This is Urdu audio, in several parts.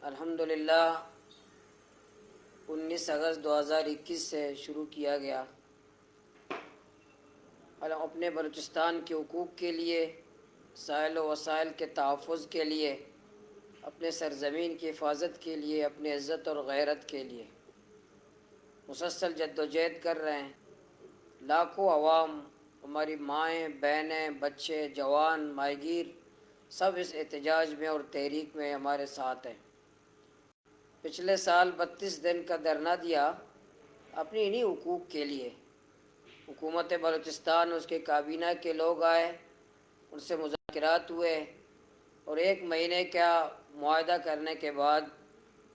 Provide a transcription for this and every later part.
الحمدللہ 19 اگست 2021 سے شروع کیا گیا اپنے بلوچستان کے حقوق کے لیے، سائل و وسائل کے تحفظ کے لیے، اپنے سرزمین کی حفاظت کے لیے، اپنی عزت اور غیرت کے لیے مسلسل جد و جہد کر رہے ہیں۔ لاکھوں عوام، ہماری مائیں، بہنیں، بچے، جوان، ماہی گیر سب اس احتجاج میں اور تحریک میں ہمارے ساتھ ہیں۔ پچھلے سال 32 دن کا دھرنا دیا اپنی انہی حقوق کے لیے۔ حکومت بلوچستان، اس کے کابینہ کے لوگ آئے، ان سے مذاکرات ہوئے اور 1 مہینے کا معاہدہ کرنے کے بعد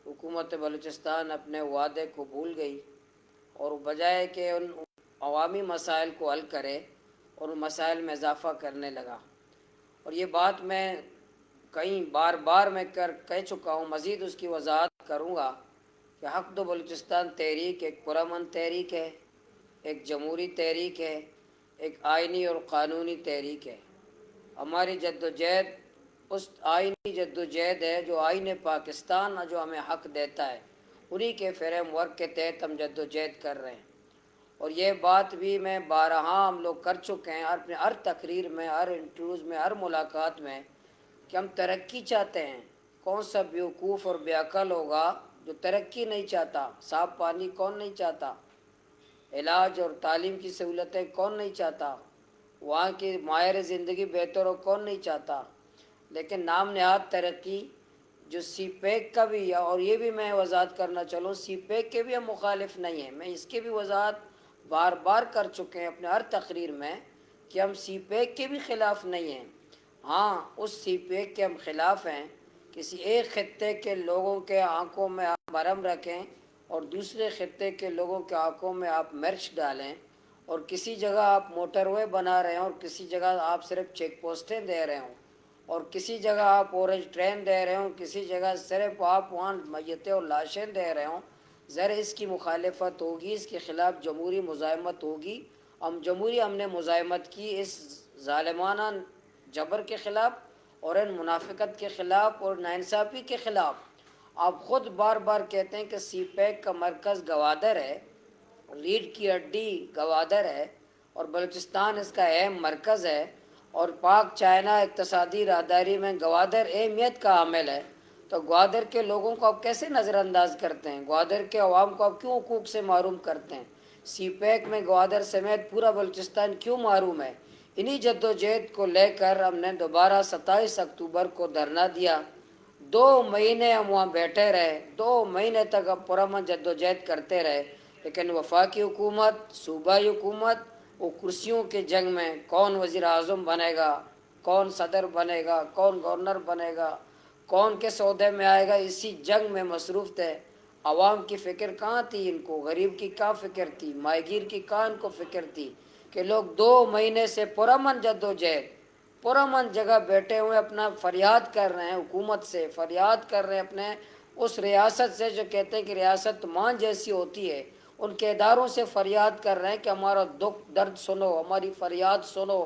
حکومت بلوچستان اپنے وعدے کو بھول گئی اور بجائے کہ ان عوامی مسائل کو حل کرے اور ان مسائل میں اضافہ کرنے لگا۔ اور یہ بات میں کئی بار میں کہہ چکا ہوں، مزید اس کی وضاحت کروں گا کہ حق دو بلوچستان تحریک ایک پرامن تحریک ہے، ایک جمہوری تحریک ہے، ایک آئینی اور قانونی تحریک ہے۔ ہماری جد و جہد اس آئینی جد و جہد ہے جو آئین پاکستان جو ہمیں حق دیتا ہے، انہی کے فریم ورک کے تحت ہم جد و جہد کر رہے ہیں۔ اور یہ بات بھی میں بارہا ہم لوگ کر چکے ہیں اپنے ہر تقریر میں، ہر انٹرویوز میں، ہر ملاقات میں، کہ ہم ترقی چاہتے ہیں۔ کون سا بیوقوف اور بے عقل ہوگا جو ترقی نہیں چاہتا؟ صاف پانی کون نہیں چاہتا؟ علاج اور تعلیم کی سہولتیں کون نہیں چاہتا؟ وہاں کی معیار زندگی بہتر ہو کون نہیں چاہتا؟ لیکن نام نہاد ترقی جو سی پیک کا بھی، اور یہ بھی میں وضاحت کرنا چلوں، سی پیک کے بھی ہم مخالف نہیں ہیں، میں اس کے بھی وضاحت بار کر چکے ہیں اپنے ہر تقریر میں کہ ہم سی پیک کے بھی خلاف نہیں ہیں۔ ہاں، اس سی پیک کے ہم خلاف ہیں کسی ایک خطے کے لوگوں کے آنکھوں میں آپ مرہم رکھیں اور دوسرے خطے کے لوگوں کے آنکھوں میں آپ مرچ ڈالیں، اور کسی جگہ آپ موٹر وے بنا رہے ہوں اور کسی جگہ آپ صرف چیک پوسٹیں دے رہے ہوں، اور کسی جگہ آپ اورنج ٹرین دے رہے ہوں، کسی جگہ صرف آپ وہاں میتیں اور لاشیں دے رہے ہوں، ذرا اس کی مخالفت ہوگی، اس کے خلاف جمہوری مزاحمت ہوگی۔ ہم نے مزاحمت کی اس ظالمانہ جبر کے خلاف اور ان منافقت کے خلاف اور ناانصافی کے خلاف۔ آپ خود بار کہتے ہیں کہ سی پیک کا مرکز گوادر ہے، ریڑھ کی ہڈی گوادر ہے، اور بلوچستان اس کا اہم مرکز ہے، اور پاک چائنا اقتصادی راہداری میں گوادر اہمیت کا حامل ہے، تو گوادر کے لوگوں کو آپ کیسے نظر انداز کرتے ہیں؟ گوادر کے عوام کو آپ کیوں حقوق سے محروم کرتے ہیں؟ سی پیک میں گوادر سمیت پورا بلوچستان کیوں محروم ہے؟ انہی جد و جہد کو لے کر ہم نے دوبارہ 27 اکتوبر کو دھرنا دیا۔ 2 مہینے ہم وہاں بیٹھے رہے، 2 مہینے تک ہم پرامن جد و جہد کرتے رہے، لیکن وفاقی حکومت، صوبائی حکومت، وہ کرسیوں کے جنگ میں کون وزیر اعظم بنے گا، کون صدر بنے گا، کون گورنر بنے گا، کون کے عہدے میں آئے گا، اسی جنگ میں مصروف تھے۔ عوام کی فکر کہاں تھی؟ ان کو غریب کی کہاں فکر تھی؟ ماہی گیر کی کہاں ان کو فکر تھی؟ کہ لوگ 2 مہینے سے پرامن جد و جہد، پرامن جگہ بیٹھے ہوئے اپنا فریاد کر رہے ہیں، حکومت سے فریاد کر رہے ہیں، اپنے اس ریاست سے جو کہتے ہیں کہ ریاست ماں جیسی ہوتی ہے، ان کے اداروں سے فریاد کر رہے ہیں کہ ہمارا دکھ درد سنو، ہماری فریاد سنو،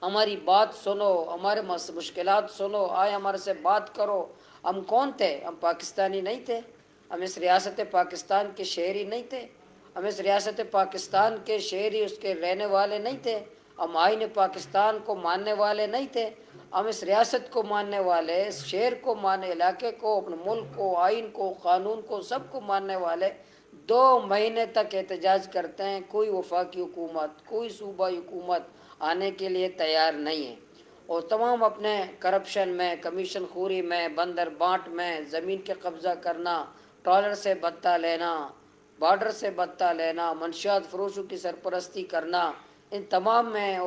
ہماری بات سنو، ہمارے مشکلات سنو، آئے ہمارے سے بات کرو۔ ہم کون تھے؟ ہم پاکستانی نہیں تھے؟ ہم اس ریاست پاکستان کے شہری نہیں تھے؟ ہم اس ریاست پاکستان کے شہری، اس کے رہنے والے نہیں تھے؟ ہم آئین پاکستان کو ماننے والے نہیں تھے؟ ہم اس ریاست کو ماننے والے، اس شہر کو ماننے، علاقے کو، اپنے ملک کو، آئین کو، قانون کو، سب کو ماننے والے 2 مہینے تک احتجاج کرتے ہیں، کوئی وفاقی حکومت، کوئی صوبائی حکومت آنے کے لیے تیار نہیں ہے، اور تمام اپنے کرپشن میں، کمیشن خوری میں، بندر بانٹ میں، زمین کے قبضہ کرنا، ٹرالر سے بتہ لینا، بارڈر سے بتہ لینا، منشیات فروشوں کی سرپرستی کرنا، ان تمام میں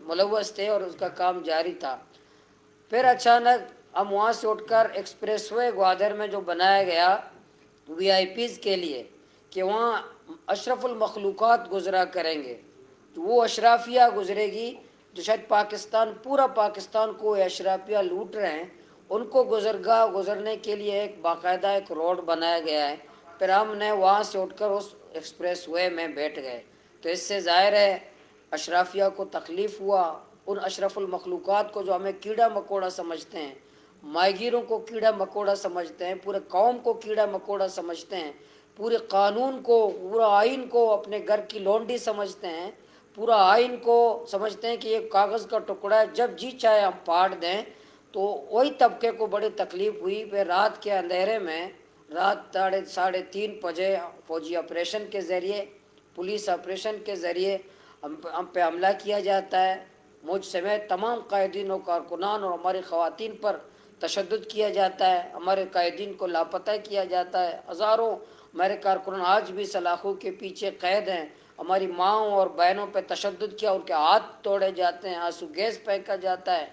ملوث تھے اور اس کا کام جاری تھا۔ پھر اچانک ہم وہاں سے اٹھ کر ایکسپریس وے گوادر میں جو بنایا گیا وی آئی پیز کے لیے کہ وہاں اشرف المخلوقات گزرا کریں گے، تو وہ اشرافیہ گزرے گی جو شاید پاکستان، پورا پاکستان کو اشرافیہ لوٹ رہے ہیں، ان کو گزرنے کے لیے ایک باقاعدہ ایک روڈ بنایا گیا ہے۔ پھر ہم نے وہاں سے اٹھ کر اس ایکسپریس وے میں بیٹھ گئے، تو اس سے ظاہر ہے اشرافیہ کو تکلیف ہوا، ان اشرف المخلوقات کو جو ہمیں کیڑا مکوڑا سمجھتے ہیں، ماہیگیروں کو کیڑا مکوڑا سمجھتے ہیں، پورے قوم کو کیڑا مکوڑا سمجھتے ہیں، پورے قانون کو، پورا آئین کو اپنے گھر کی لونڈی سمجھتے ہیں، پورا آئین کو سمجھتے ہیں کہ یہ کاغذ کا ٹکڑا ہے، جب جی چاہے ہم پاٹ دیں۔ تو وہی طبقے کو بڑی تکلیف ہوئی، پھر رات کے اندھیرے میں رات 3:30 بجے فوجی آپریشن کے ذریعے، پولیس آپریشن کے ذریعے ہم پہ حملہ کیا جاتا ہے، مجھ سمیت تمام قائدین و کارکنان اور ہماری خواتین پر تشدد کیا جاتا ہے، ہمارے قائدین کو لاپتہ کیا جاتا ہے، ہزاروں ہمارے کارکنان آج بھی سلاخوں کے پیچھے قید ہیں، ہماری ماؤں اور بہنوں پہ تشدد کیا، ان کے ہاتھ توڑے جاتے ہیں، آنسو گیس پھینکا جاتا ہے،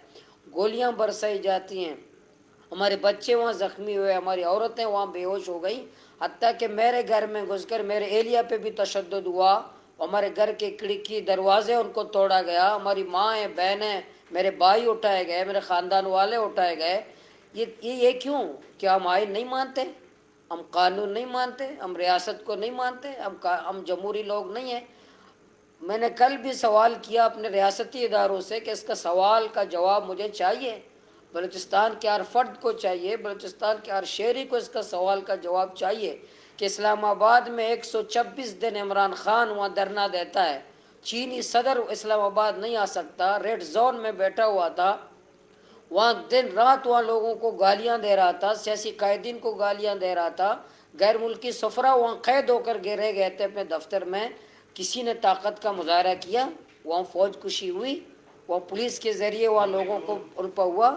گولیاں برسائی جاتی ہیں، ہمارے بچے وہاں زخمی ہوئے، ہماری عورتیں وہاں بے ہوش ہو گئیں، حتیٰ کہ میرے گھر میں گھس کر میرے اہلیہ پہ بھی تشدد ہوا، ہمارے گھر کے کھڑکی دروازے ان کو توڑا گیا، ہماری مائیں بہنیں میرے بھائی اٹھائے گئے، میرے خاندان والے اٹھائے گئے۔ یہ کیوں؟ کیا ہم آئین نہیں مانتے؟ ہم قانون نہیں مانتے؟ ہم ریاست کو نہیں مانتے؟ ہم جمہوری لوگ نہیں ہیں؟ میں نے کل بھی سوال کیا اپنے ریاستی اداروں سے کہ اس کا سوال کا جواب مجھے چاہیے، بلوچستان کے ہر فرد کو چاہیے، بلوچستان کے ہر شہری کو اس کا سوال کا جواب چاہیے کہ اسلام آباد میں 126 دن عمران خان وہاں دھرنا دیتا ہے، چینی صدر اسلام آباد نہیں آ سکتا، ریڈ زون میں بیٹھا ہوا تھا، وہاں دن رات وہاں لوگوں کو گالیاں دے رہا تھا، سیاسی قائدین کو گالیاں دے رہا تھا، غیر ملکی سفراء وہاں قید ہو کر گرے گئے تھے اپنے دفتر میں، کسی نے طاقت کا مظاہرہ کیا؟ وہاں فوج کشی ہوئی، وہاں پولیس کے ذریعے وہاں لوگوں کو الپا ہوا،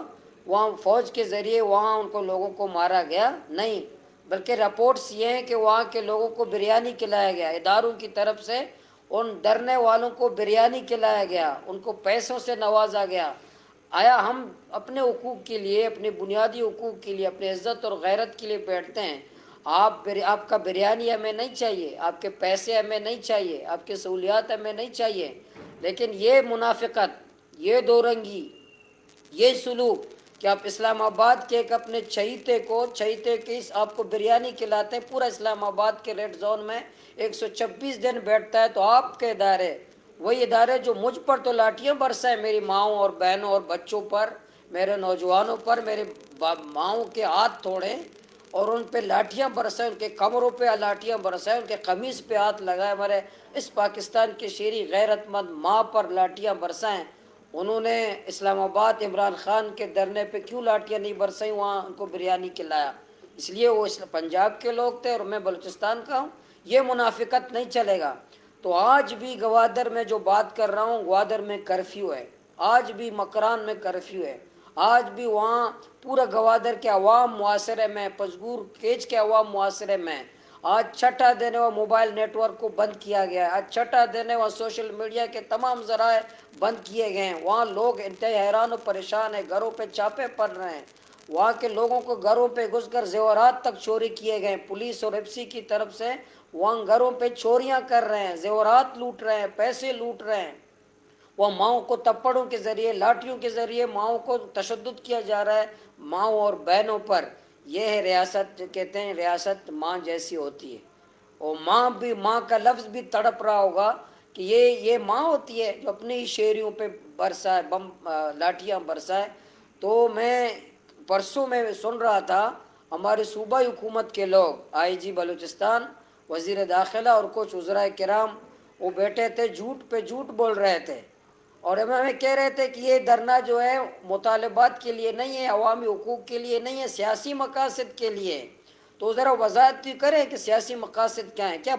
وہاں فوج کے ذریعے وہاں ان کو لوگوں کو مارا گیا؟ نہیں، بلکہ رپورٹس یہ ہیں کہ وہاں کے لوگوں کو بریانی کھلایا گیا، اداروں کی طرف سے ان ڈرنے والوں کو بریانی کھلایا گیا، ان کو پیسوں سے نوازا گیا۔ آیا ہم اپنے حقوق کے لیے، اپنے بنیادی حقوق کے لیے، اپنے عزت اور غیرت کے لیے بیٹھتے ہیں؟ آپ کا بریانی ہمیں نہیں چاہیے، آپ کے پیسے ہمیں نہیں چاہیے، آپ کی سہولیات ہمیں نہیں چاہیے، لیکن یہ منافقت، یہ دو رنگی، یہ سلوک کہ آپ اسلام آباد کے ایک اپنے چہیتے کی آپ کو بریانی کھلاتے ہیں، پورا اسلام آباد کے ریڈ زون میں 126 دن بیٹھتا ہے، تو آپ کے ادارے، وہی ادارے جو مجھ پر تو لاٹھیاں برسائیں، میری ماؤں اور بہنوں اور بچوں پر، میرے نوجوانوں پر، میرے ماؤں کے ہاتھ توڑیں اور ان پہ لاٹھیاں برسائیں، ان کے کمروں پہ لاٹھیاں برسائیں، ان کے قمیص پہ ہاتھ لگائے، ہمارے اس پاکستان کی شیریں غیرت مند ماں پر لاٹھیاں برسائیں، انہوں نے اسلام آباد عمران خان کے دھرنے پہ کیوں لاٹھیاں نہیں برسائیں؟ وہاں ان کو بریانی کھلایا، اس لیے وہ پنجاب کے لوگ تھے اور میں بلوچستان کا ہوں۔ یہ منافقت نہیں چلے گا۔ تو آج بھی گوادر میں جو بات کر رہا ہوں، گوادر میں کرفیو ہے، آج بھی مکران میں کرفیو ہے، آج بھی وہاں پورا گوادر کے عوام معاشرے میں، پسگور کیج کے عوام معاشرے میں آج چھٹا دینے و موبائل نیٹ ورک کو بند کیا گیا ہے، آج چھٹا دینے و سوشل میڈیا کے تمام ذرائع بند کیے گئے ہیں، وہاں لوگ انتہائی حیران و پریشان ہیں، گھروں پہ چھاپے پڑ رہے ہیں، وہاں کے لوگوں کو گھروں پہ گھس کر زیورات تک چوری کیے گئے ہیں، پولیس اور ایف سی کی طرف سے وہاں گھروں پہ چوریاں کر رہے ہیں، زیورات لوٹ رہے ہیں، پیسے لوٹ رہے ہیں، وہ ماؤں کو تپڑوں کے ذریعے، لاٹھیوں کے ذریعے ماؤں کو تشدد کیا جا رہا ہے، ماؤں اور بہنوں پر۔ یہ ہے ریاست، کہتے ہیں ریاست ماں جیسی ہوتی ہے، اور ماں کا لفظ بھی تڑپ رہا ہوگا کہ یہ ماں ہوتی ہے جو اپنے ہی شہریوں پہ برسائے، لاٹھیاں برسائے۔ تو میں پرسوں میں سن رہا تھا، ہمارے صوبائی حکومت کے لوگ، آئی جی بلوچستان، وزیر داخلہ اور کچھ وزراء کرام، وہ بیٹھے تھے، جھوٹ پہ جھوٹ بول رہے تھے، اور ہمیں کہہ رہے تھے کہ یہ دھرنا جو ہے مطالبات کے لیے نہیں ہے، عوامی حقوق کے لیے نہیں ہے، سیاسی مقاصد کے لیے۔ تو ذرا وضاحت بھی کریں کہ سیاسی مقاصد کیا ہیں؟ کیا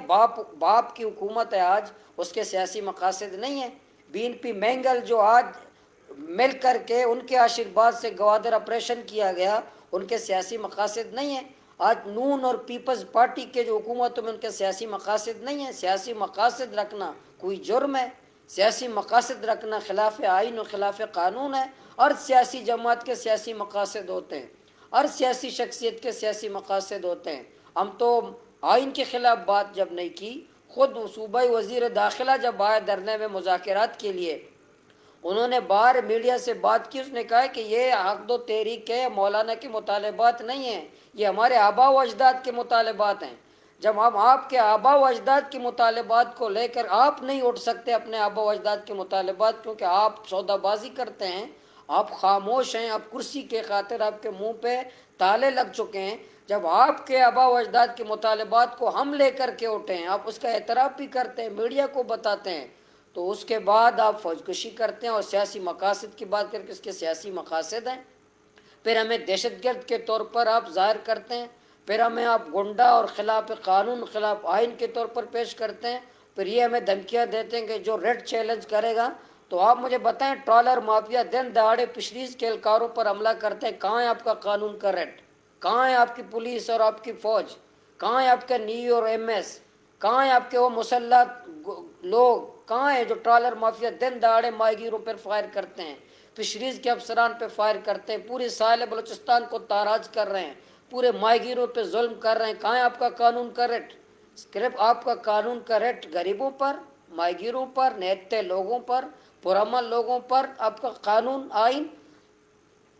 باپ کی حکومت ہے آج، اس کے سیاسی مقاصد نہیں ہیں؟ بی این پی مینگل جو آج مل کر کے ان کے آشرواد سے گوادر آپریشن کیا گیا، ان کے سیاسی مقاصد نہیں ہیں؟ آج نون اور پیپلز پارٹی کے جو حکومتوں میں ان کے سیاسی مقاصد نہیں ہیں؟ سیاسی مقاصد رکھنا کوئی جرم ہے؟ سیاسی مقاصد رکھنا خلاف آئین و خلاف قانون ہے؟ ہر سیاسی جماعت کے سیاسی مقاصد ہوتے ہیں، ہر سیاسی شخصیت کے سیاسی مقاصد ہوتے ہیں۔ ہم تو آئین کے خلاف بات جب نہیں کی، خود صوبائی وزیر داخلہ جب آئے دھرنے میں مذاکرات کے لیے، انہوں نے باہر میڈیا سے بات کی، اس نے کہا کہ یہ عقد و تحریک ہے، مولانا کے مطالبات نہیں ہیں، یہ ہمارے آباء و اجداد کے مطالبات ہیں۔ جب ہم آپ کے آباء و اجداد کے مطالبات کو لے کر آپ نہیں اٹھ سکتے، اپنے آباء و اجداد کے مطالبات، کیونکہ آپ سودا بازی کرتے ہیں، آپ خاموش ہیں، آپ کرسی کے خاطر آپ کے منہ پہ تالے لگ چکے ہیں۔ جب آپ کے آبا و اجداد کے مطالبات کو ہم لے کر کے اٹھے ہیں، آپ اس کا اعتراف بھی کرتے ہیں، میڈیا کو بتاتے ہیں، تو اس کے بعد آپ فوج کشی کرتے ہیں اور سیاسی مقاصد کی بات کر کے اس کے سیاسی مقاصد ہیں۔ پھر ہمیں دہشت گرد کے طور پر آپ ظاہر کرتے ہیں، پھر ہمیں آپ گنڈا اور خلاف قانون خلاف آئین کے طور پر پیش کرتے ہیں، پھر یہ ہمیں دھمکیاں دیتے ہیں کہ جو ریڈ چیلنج کرے گا۔ تو آپ مجھے بتائیں، ٹرالر مافیا دن دہاڑے فشریز کے اہلکاروں پر حملہ کرتے ہیں، کہاں ہے آپ کا قانون کا ریڈ؟ کہاں ہے آپ کی پولیس اور آپ کی فوج؟ کہاں ہے آپ کا نیو اور ایم ایس؟ کہاں ہے آپ کے وہ مسلح لوگ؟ کہاں ہے جو ٹرالر مافیا دن دہاڑے ماہی گیروں پر فائر کرتے ہیں، فشریز کے افسران پہ فائر کرتے ہیں، پورے ساحل بلوچستان کو تاراج کر رہے ہیں، پورے ماہی گیروں پہ ظلم کر رہے ہیں؟ کہاں ہے آپ کا قانون کا ریٹ؟ صرف آپ کا قانون کا ریٹ غریبوں پر، ماہی گیروں پر، نہتے لوگوں پر، پرامن لوگوں پر آپ کا قانون آئین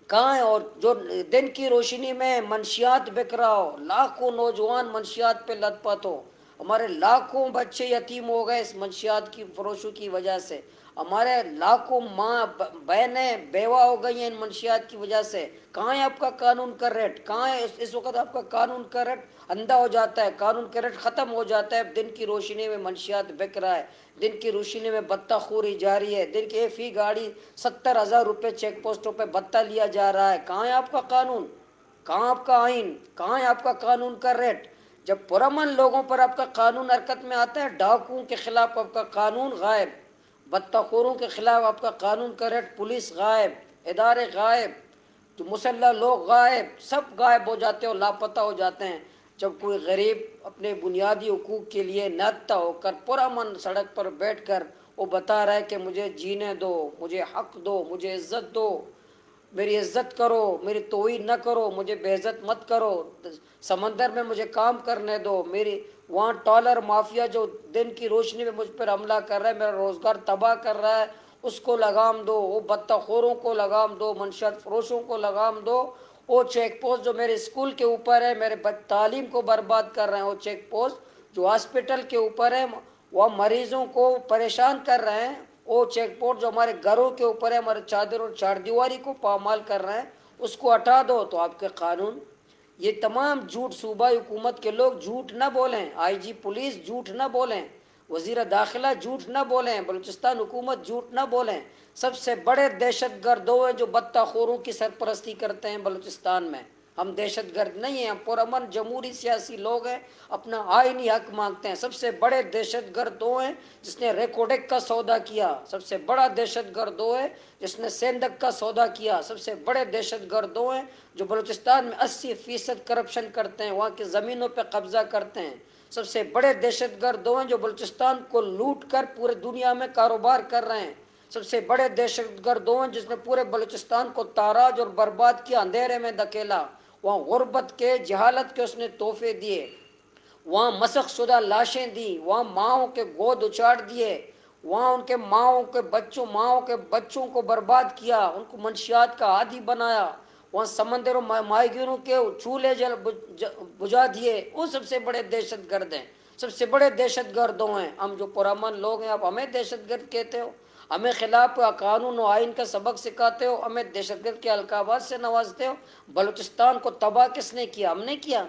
کہاں ہے؟ اور جو دن کی روشنی میں منشیات بک رہا ہو، لاکھوں نوجوان منشیات پہ لت پت ہو، ہمارے لاکھوں بچے یتیم ہو گئے اس منشیات کی فروشوں کی وجہ سے، ہمارے لاکھوں ماں بہنیں بیوہ ہو گئی ہیں ان منشیات کی وجہ سے، کہاں ہے آپ کا قانون کا ریٹ؟ کہاں ہے اس وقت آپ کا قانون کا ریٹ؟ اندھا ہو جاتا ہے، قانون کا ریٹ ختم ہو جاتا ہے، دن کی روشنی میں منشیات بک رہا ہے، دن کی روشنی میں بتہ خوری جاری ہے، دن کی فی گاڑی 70,000 روپے چیک پوسٹوں پہ بتہ لیا جا رہا ہے۔ کہاں ہے آپ کا قانون؟ کہاں آپ کا آئین؟ کہاں ہے آپ کا قانون کا ریٹ؟ جب پرامن لوگوں پر آپ کا قانون حرکت میں آتا ہے، ڈاکوؤں کے خلاف آپ کا قانون غائب، بتہ خوروں کے خلاف آپ کا قانون کا ریٹ، پولیس غائب، ادارے غائب، جو مسلح لوگ غائب، سب غائب ہو جاتے ہیں اور لاپتہ ہو جاتے ہیں۔ جب کوئی غریب اپنے بنیادی حقوق کے لیے نہتا ہو کر پرامن سڑک پر بیٹھ کر وہ بتا رہا ہے کہ مجھے جینے دو، مجھے حق دو، مجھے عزت دو، میری عزت کرو، میری توہین نہ کرو، مجھے بے عزت مت کرو، سمندر میں مجھے کام کرنے دو، میری وہاں ٹالر مافیا جو دن کی روشنی میں مجھ پر حملہ کر رہا ہے، میرا روزگار تباہ کر رہا ہے، اس کو لگام دو، وہ بتہ خوروں کو لگام دو، منشیات فروشوں کو لگام دو، وہ چیک پوسٹ جو میرے اسکول کے اوپر ہے، میرے تعلیم کو برباد کر رہے ہیں، وہ چیک پوسٹ جو ہاسپٹل کے اوپر ہے، وہ مریضوں کو پریشان کر رہے ہیں، وہ چیک پوسٹ جو ہمارے گھروں کے اوپر ہے، ہمارے چادر اور چار دیواری کو پامال کر رہے ہیں، اس کو ہٹا دو۔ تو آپ کے قانون، یہ تمام جھوٹ صوبائی حکومت کے لوگ جھوٹ نہ بولیں، آئی جی پولیس جھوٹ نہ بولیں، وزیر داخلہ جھوٹ نہ بولیں، بلوچستان حکومت جھوٹ نہ بولیں، سب سے بڑے دہشت گرد وہ ہیں جو بتہ خوروں کی سرپرستی کرتے ہیں بلوچستان میں۔ ہم دہشت گرد نہیں ہیں، ہم پرامن جمہوری سیاسی لوگ ہیں، اپنا آئینی حق مانگتے ہیں۔ سب سے بڑے دہشت گرد وہ ہیں جس نے ریکوڈک کا سودا کیا، سب سے بڑا دہشت گرد وہ ہے جس نے سیندک کا سودا کیا، سب سے بڑے دہشت گرد وہ ہیں جو بلوچستان میں 80% کرپشن کرتے ہیں، وہاں کی زمینوں پہ قبضہ کرتے ہیں، سب سے بڑے دہشت گرد وہ ہیں جو بلوچستان کو لوٹ کر پورے دنیا میں کاروبار کر رہے ہیں، سب سے بڑے دہشت گرد وہ ہیں جس نے پورے بلوچستان کو تاراج اور برباد کیا، اندھیرے میں دھکیلا، وہاں غربت کے، جہالت کے اس نے تحفے دیے، وہاں مسخ شدہ لاشیں دی، وہاں ماؤں کے گود اچاڑ دیے، وہاں ان کے ماؤں کے بچوں کو برباد کیا، ان کو منشیات کا عادی بنایا، وہاں سمندروں ماہی گیروں کے چولہے بجھا دیے۔ وہ سب سے بڑے دہشت گرد ہیں، سب سے بڑے دہشت گرد ہیں۔ ہم جو پرامن لوگ ہیں، آپ ہمیں دہشت گرد کہتے ہو، ہمیں خلاف قانون و آئین کا سبق سکھاتے ہو، ہمیں دہشت گرد کے القابات سے نوازتے ہو۔ بلوچستان کو تباہ کس نے کیا؟ ہم نے کیا۔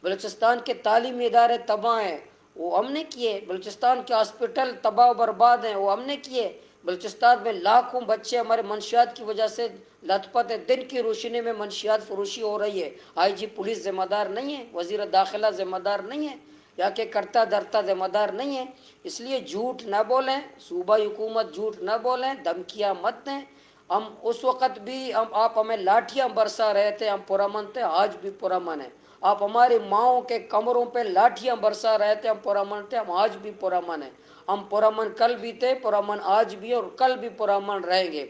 بلوچستان کے تعلیمی ادارے تباہ ہیں، وہ ہم نے کیے۔ بلوچستان کے ہاسپٹل تباہ و برباد ہیں، وہ ہم نے کیے۔ بلوچستان میں لاکھوں بچے ہمارے منشیات کی وجہ سے لت پت ہیں، دن کی روشنی میں منشیات فروشی ہو رہی ہے۔ آئی جی پولیس ذمہ دار نہیں ہے، وزیر داخلہ ذمہ دار نہیں ہے، یا کہ کرتا درتا ذمہ دار نہیں ہے۔ اس لیے جھوٹ نہ بولیں، صوبائی حکومت جھوٹ نہ بولیں، دھمکیاں مت دیں۔ ہم اس وقت بھی آپ ہمیں لاٹھیاں برسا رہے تھے، ہم پرامن تھے، آج بھی پرامن ہیں۔ آپ ہماری ماؤں کے کمروں پہ لاٹھیاں برسا رہے تھے، ہم پرامن تھے، ہم آج بھی پرامن ہیں۔ ہم پرامن کل بھی تھے، پرامن آج بھی اور کل بھی پرامن رہیں گے۔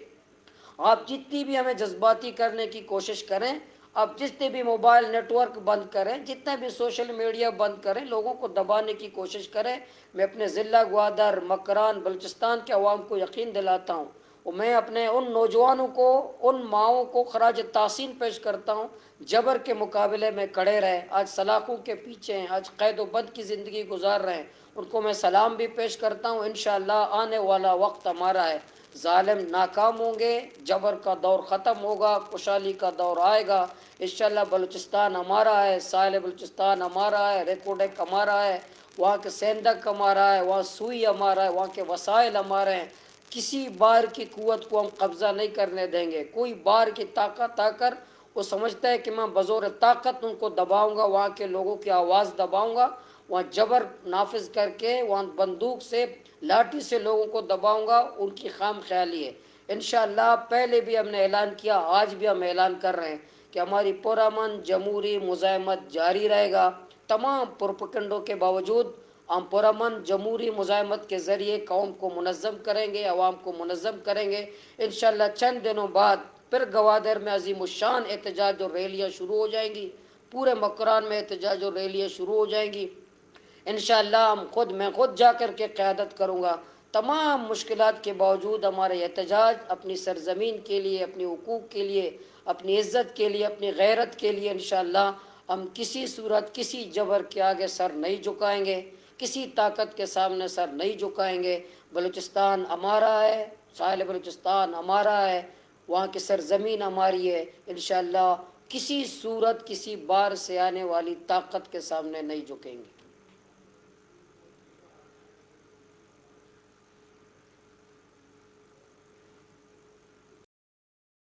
آپ جتنی بھی ہمیں جذباتی کرنے کی کوشش کریں، آپ جتنے بھی موبائل نیٹ ورک بند کریں، جتنے بھی سوشل میڈیا بند کریں، لوگوں کو دبانے کی کوشش کریں، میں اپنے ضلع گوادر، مکران، بلوچستان کے عوام کو یقین دلاتا ہوں، اور میں اپنے ان نوجوانوں کو، ان ماؤں کو خراج تحسین پیش کرتا ہوں، جبر کے مقابلے میں کھڑے رہے، آج سلاخوں کے پیچھے ہیں، آج قید و بند کی زندگی گزار رہے ہیں، ان کو میں سلام بھی پیش کرتا ہوں۔ انشاءاللہ آنے والا وقت ہمارا ہے، ظالم ناکام ہوں گے، جبر کا دور ختم ہوگا، خوشحالی کا دور آئے گا انشاءاللہ۔ بلوچستان ہمارا ہے، ساحل بلوچستان ہمارا ہے، ریکوڈک ہمارا ہے، وہاں کے سیندک ہمارا ہے، وہاں سوئی ہمارا ہے، وہاں کے وسائل ہمارے ہیں۔ کسی باہر کی قوت کو ہم قبضہ نہیں کرنے دیں گے۔ کوئی باہر کی طاقت آ کر وہ سمجھتا ہے کہ میں بزور طاقت ان کو دباؤں گا، وہاں کے لوگوں کی آواز دباؤں گا، وہاں جبر نافذ کر کے وہاں بندوق سے لاٹھی سے لوگوں کو دباؤں گا، ان کی خام خیالی ہے۔ انشاءاللہ پہلے بھی ہم نے اعلان کیا، آج بھی ہم اعلان کر رہے ہیں کہ ہماری پرامن جمہوری مزاحمت جاری رہے گا۔ تمام پروپیگنڈوں کے باوجود ہم پرامن جمہوری مزاحمت کے ذریعے قوم کو منظم کریں گے، عوام کو منظم کریں گے۔ انشاءاللہ چند دنوں بعد پھر گوادر میں عظیم الشان احتجاج اور ریلیاں شروع ہو جائیں گی، پورے مکران میں احتجاج اور ریلیاں شروع ہو جائیں گی۔ انشاءاللہ میں خود جا کر کے قیادت کروں گا۔ تمام مشکلات کے باوجود ہمارے احتجاج اپنی سرزمین کے لیے، اپنے حقوق کے لیے، اپنی عزت کے لیے، اپنی غیرت کے لیے انشاءاللہ ہم کسی صورت کسی جبر کے آگے سر نہیں جھکائیں گے، کسی طاقت کے سامنے سر نہیں جھکائیں گے۔ بلوچستان ہمارا ہے، ساحل بلوچستان ہمارا ہے، وہاں کی سرزمین ہماری ہے۔ انشاءاللہ کسی صورت کسی بار سے آنے والی طاقت کے سامنے نہیں جھکیں گے۔